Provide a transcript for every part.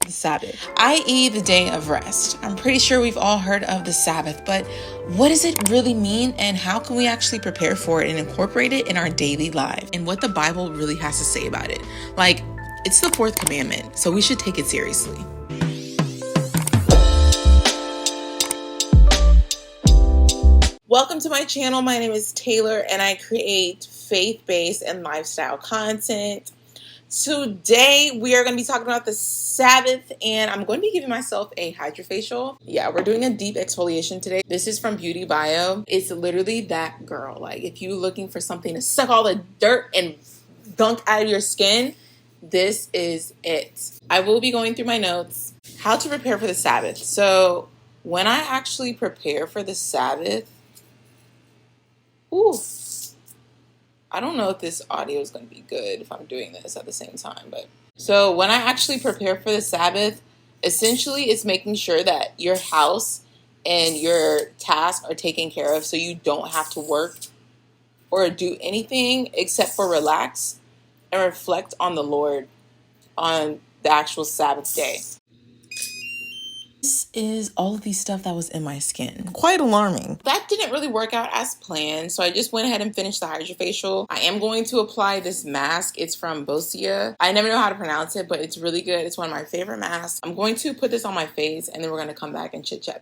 the Sabbath, i.e. the day of rest. I'm pretty sure we've all heard of the Sabbath, but what does it really mean and how can we actually prepare for it and incorporate it in our daily lives and what the Bible really has to say about it? Like, it's the fourth commandment, so we should take it seriously. Welcome to my channel. My name is Taylor and I create faith-based and lifestyle content. Today we are going to be talking about the Sabbath and I'm going to be giving myself a hydrofacial. Yeah, we're doing a deep exfoliation today. This is from Beauty Bio. It's literally that girl. Like if you're looking for something to suck all the dirt and gunk out of your skin, this is it. I will be going through my notes. How to prepare for the Sabbath. So when I actually prepare for the Sabbath, I don't know if this audio is going to be good if I'm doing this at the same time. But so when I actually prepare for the Sabbath, essentially it's making sure that your house and your tasks are taken care of so you don't have to work or do anything except for relax and reflect on the Lord on the actual Sabbath day. This is all of the stuff that was in my skin. Quite alarming. That didn't really work out as planned, so I just went ahead and finished the hydrofacial. I am going to apply this mask. It's from Bosia. I never know how to pronounce it, but it's really good. It's one of my favorite masks. I'm going to put this on my face, and then we're going to come back and chit-chat.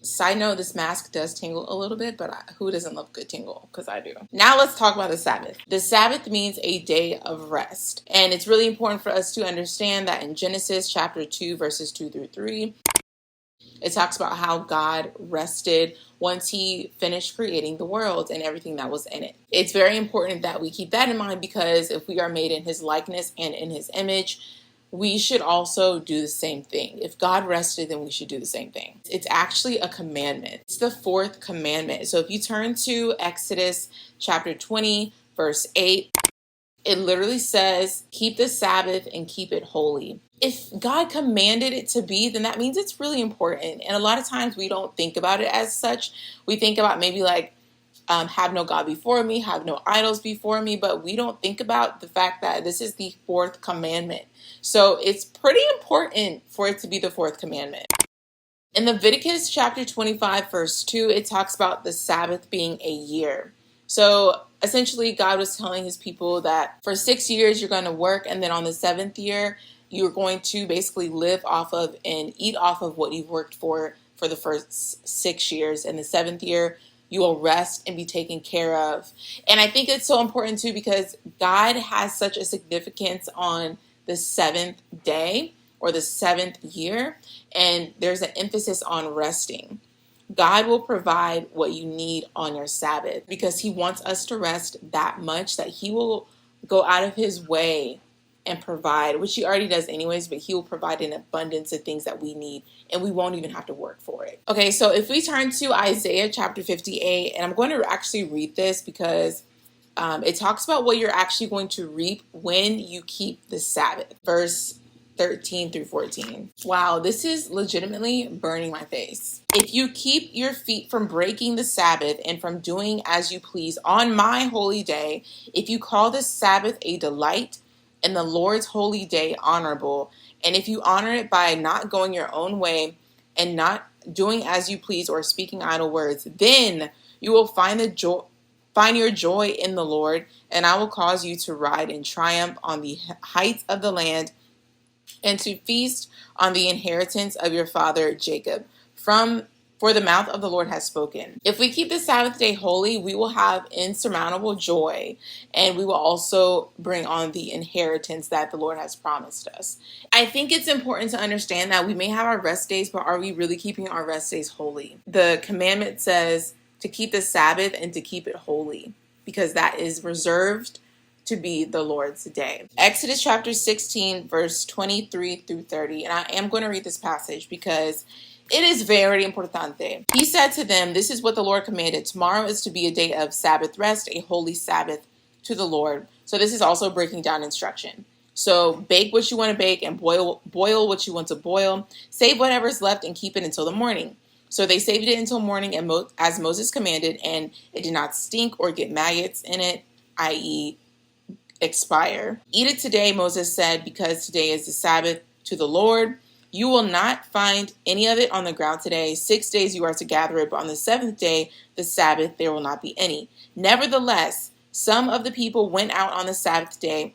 Side note, this mask does tingle a little bit, but who doesn't love good tingle? Because I do. Now let's talk about the Sabbath. The Sabbath means a day of rest. And it's really important for us to understand that in Genesis chapter 2, verses 2 through 3, it talks about how God rested once he finished creating the world and everything that was in it. It's very important that we keep that in mind because if we are made in his likeness and in his image, we should also do the same thing. If God rested, then we should do the same thing. It's actually a commandment. It's the fourth commandment. So if you turn to Exodus chapter 20, verse 8, it literally says, keep the Sabbath and keep it holy. If God commanded it to be, then that means it's really important. And a lot of times we don't think about it as such. We think about maybe like, have no God before me, have no idols before me, but we don't think about the fact that this is the fourth commandment. So it's pretty important for it to be the fourth commandment. In Leviticus chapter 25, verse 2, it talks about the Sabbath being a year. So essentially God was telling his people that for 6 years you're going to work, and then on the seventh year, you're going to basically live off of and eat off of what you've worked for the first 6 years. And the seventh year, you will rest and be taken care of. And I think it's so important too because God has such a significance on the seventh day or the seventh year. And there's an emphasis on resting. God will provide what you need on your Sabbath because he wants us to rest that much that he will go out of his way and provide, which he already does anyways, but he will provide an abundance of things that we need and we won't even have to work for it. Okay, so if we turn to Isaiah chapter 58, and I'm going to actually read this because it talks about what you're actually going to reap when you keep the Sabbath. Verse 13 through 14. Wow, this is legitimately burning my face. If you keep your feet from breaking the Sabbath and from doing as you please on my holy day, if you call the Sabbath a delight and the Lord's holy day honorable, and if you honor it by not going your own way and not doing as you please or speaking idle words, then you will find your joy in the Lord, and I will cause you to ride in triumph on the heights of the land and to feast on the inheritance of your father Jacob. For the mouth of the Lord has spoken. If we keep the Sabbath day holy, we will have insurmountable joy, and we will also bring on the inheritance that the Lord has promised us. I think it's important to understand that we may have our rest days, but are we really keeping our rest days holy? The commandment says to keep the Sabbath and to keep it holy, because that is reserved to be the Lord's day. Exodus chapter 16, verse 23 through 30, and I am going to read this passage because it is very importante. He said to them, this is what the Lord commanded. Tomorrow is to be a day of Sabbath rest, a holy Sabbath to the Lord. So this is also breaking down instruction. So bake what you want to bake and boil what you want to boil. Save whatever's left and keep it until the morning. So they saved it until morning as Moses commanded, and it did not stink or get maggots in it, i.e. expire. Eat it today, Moses said, because today is the Sabbath to the Lord. You will not find any of it on the ground today. 6 days you are to gather it, but on the seventh day, the Sabbath, there will not be any. Nevertheless, some of the people went out on the seventh day,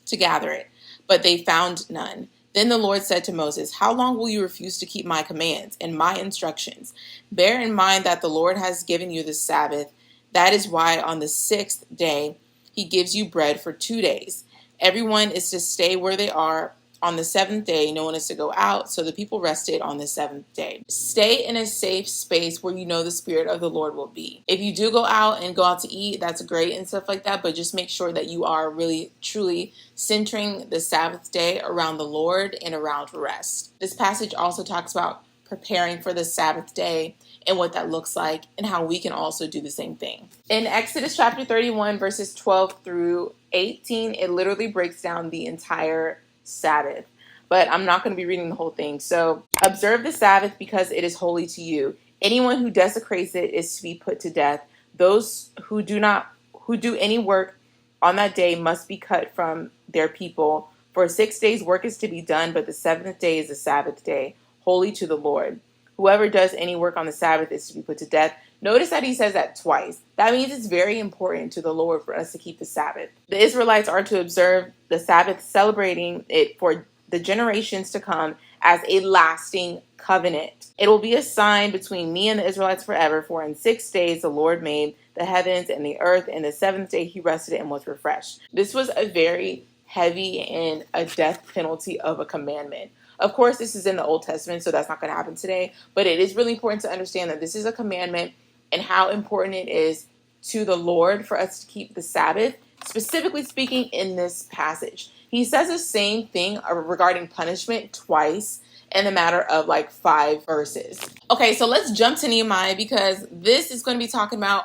to gather it, but they found none. Then the Lord said to Moses, how long will you refuse to keep my commands and my instructions? Bear in mind that the Lord has given you the Sabbath. That is why on the sixth day he gives you bread for 2 days. Everyone is to stay where they are. On the seventh day, no one is to go out, so the people rested on the seventh day. Stay in a safe space where you know the Spirit of the Lord will be. If you do go out to eat, that's great and stuff like that, but just make sure that you are really, truly centering the Sabbath day around the Lord and around rest. This passage also talks about preparing for the Sabbath day and what that looks like and how we can also do the same thing. In Exodus chapter 31, verses 12 through 18, it literally breaks down the entire Sabbath, but I'm not going to be reading the whole thing. So observe the Sabbath because it is holy to you. Anyone who desecrates it is to be put to death. Those who do any work on that day must be cut from their people. For 6 days work is to be done, but the seventh day is the Sabbath day, holy to the Lord. Whoever does any work on the Sabbath is to be put to death. Notice that he says that twice. That means it's very important to the Lord for us to keep the Sabbath. The Israelites are to observe the Sabbath, celebrating it for the generations to come as a lasting covenant. It will be a sign between me and the Israelites forever, for in 6 days the Lord made the heavens and the earth, and the seventh day he rested and was refreshed. This was a very heavy and a death penalty of a commandment. Of course, this is in the Old Testament, so that's not going to happen today. But it is really important to understand that this is a commandment and how important it is to the Lord for us to keep the Sabbath, specifically speaking in this passage. He says the same thing regarding punishment twice in the matter of like 5 verses. Okay, so let's jump to Nehemiah because this is going to be talking about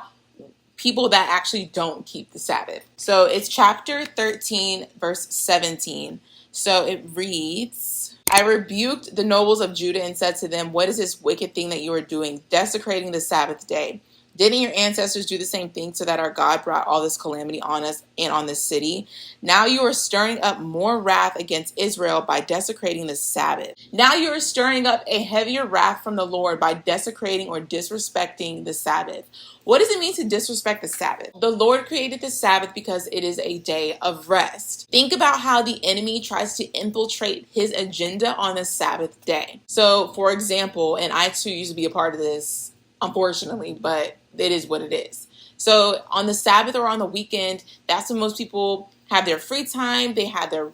people that actually don't keep the Sabbath. So it's chapter 13, verse 17. So it reads, I rebuked the nobles of Judah and said to them, what is this wicked thing that you are doing, desecrating the Sabbath day? Didn't your ancestors do the same thing so that our God brought all this calamity on us and on this city? Now you are stirring up more wrath against Israel by desecrating the Sabbath. Now you are stirring up a heavier wrath from the Lord by desecrating or disrespecting the Sabbath. What does it mean to disrespect the Sabbath? The Lord created the Sabbath because it is a day of rest. Think about how the enemy tries to infiltrate his agenda on the Sabbath day. So, for example, and I too used to be a part of this, unfortunately, but it is what it is. So on the Sabbath or on the weekend, that's when most people have their free time. They have their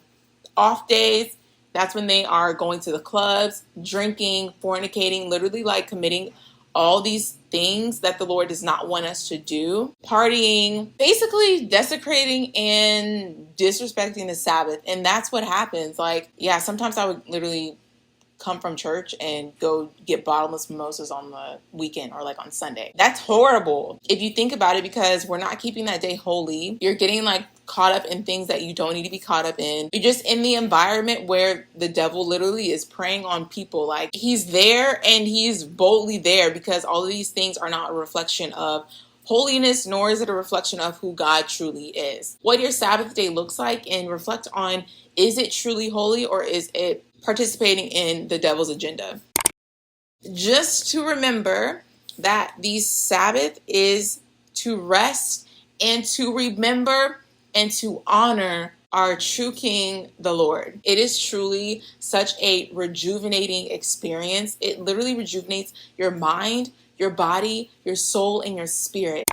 off days. That's when they are going to the clubs, drinking, fornicating, literally like committing all these things that the Lord does not want us to do. Partying, basically desecrating and disrespecting the Sabbath. And that's what happens. Like, yeah, sometimes I would literally come from church and go get bottomless mimosas on the weekend or like on Sunday. That's horrible if you think about it, because we're not keeping that day holy. You're getting like caught up in things that you don't need to be caught up in. You're just in the environment where the devil literally is preying on people. Like, he's there and he's boldly there because all of these things are not a reflection of holiness, nor is it a reflection of who God truly is. What your Sabbath day looks like, and reflect on, is it truly holy or is it participating in the devil's agenda? Just to remember that the Sabbath is to rest and to remember and to honor our true King, the Lord. It is truly such a rejuvenating experience. It literally rejuvenates your mind, your body, your soul, and your spirit.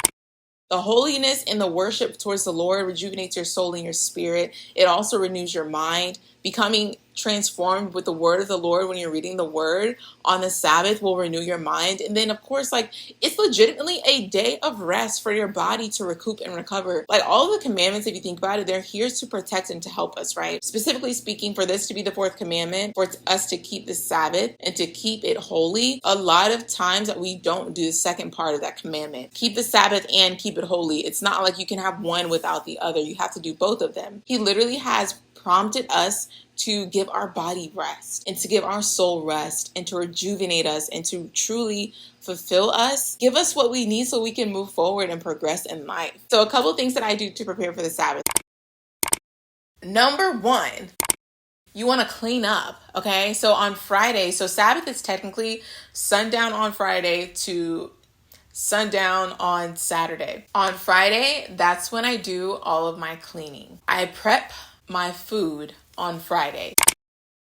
The holiness and the worship towards the Lord rejuvenates your soul and your spirit. It also renews your mind. Becoming transformed with the word of the Lord when you're reading the word on the Sabbath will renew your mind. And then, of course, like, it's legitimately a day of rest for your body to recoup and recover. Like, all of the commandments, if you think about it, they're here to protect and to help us, right? Specifically speaking, for this to be the fourth commandment, for us to keep the Sabbath and to keep it holy, a lot of times that we don't do the second part of that commandment. Keep the Sabbath and keep it holy. It's not like you can have one without the other. You have to do both of them. He literally has prompted us to give our body rest and to give our soul rest and to rejuvenate us and to truly fulfill us, give us what we need so we can move forward and progress in life. So a couple of things that I do to prepare for the Sabbath. Number 1, you want to clean up, okay? So on Friday, so Sabbath is technically sundown on Friday to sundown on Saturday. On Friday, that's when I do all of my cleaning. I prep my food on Friday.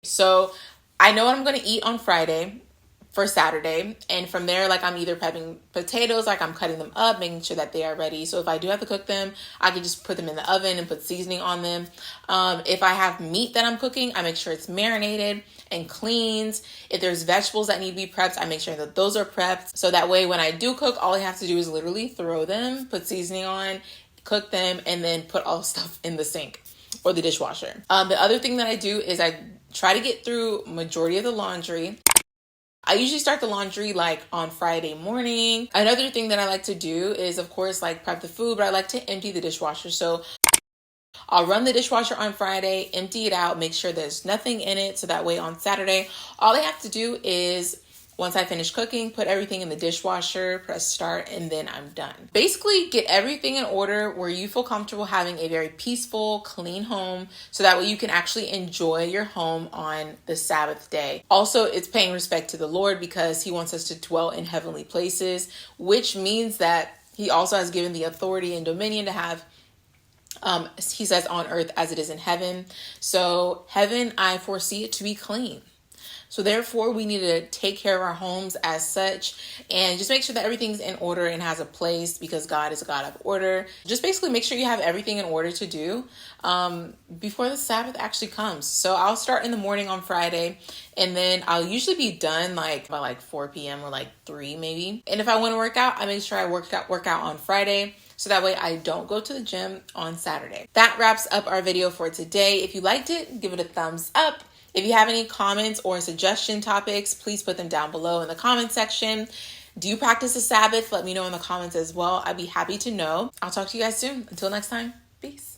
So I know what I'm going to eat on Friday for Saturday, and from there, like, I'm either prepping potatoes, like I'm cutting them up, making sure that they are ready. So if I do have to cook them, I can just put them in the oven and put seasoning on them. If I have meat that I'm cooking, I make sure it's marinated and cleaned. If there's vegetables that need to be prepped, I make sure that those are prepped. So that way, when I do cook, all I have to do is literally throw them, put seasoning on, cook them, and then put all the stuff in the sink or the dishwasher. The other thing that I do is I try to get through majority of the laundry. I usually start the laundry like on Friday morning. Another thing that I like to do is, of course, like prep the food, but I like to empty the dishwasher. So I'll run the dishwasher on Friday, empty it out, make sure there's nothing in it. So that way on Saturday, all I have to do is, once I finish cooking, put everything in the dishwasher, press start, and then I'm done. Basically, get everything in order where you feel comfortable having a very peaceful, clean home, so that way you can actually enjoy your home on the Sabbath day. Also, it's paying respect to the Lord because he wants us to dwell in heavenly places, which means that he also has given the authority and dominion to have, he says, on earth as it is in heaven. So heaven, I foresee it to be clean. So therefore, we need to take care of our homes as such and just make sure that everything's in order and has a place, because God is a God of order. Just basically make sure you have everything in order to do before the Sabbath actually comes. So I'll start in the morning on Friday, and then I'll usually be done like by like 4 p.m. or like 3 maybe. And if I want to work out, I make sure I work out on Friday, so that way I don't go to the gym on Saturday. That wraps up our video for today. If you liked it, give it a thumbs up. If you have any comments or suggestion topics, please put them down below in the comment section. Do you practice the Sabbath? Let me know in the comments as well. I'd be happy to know. I'll talk to you guys soon. Until next time, peace.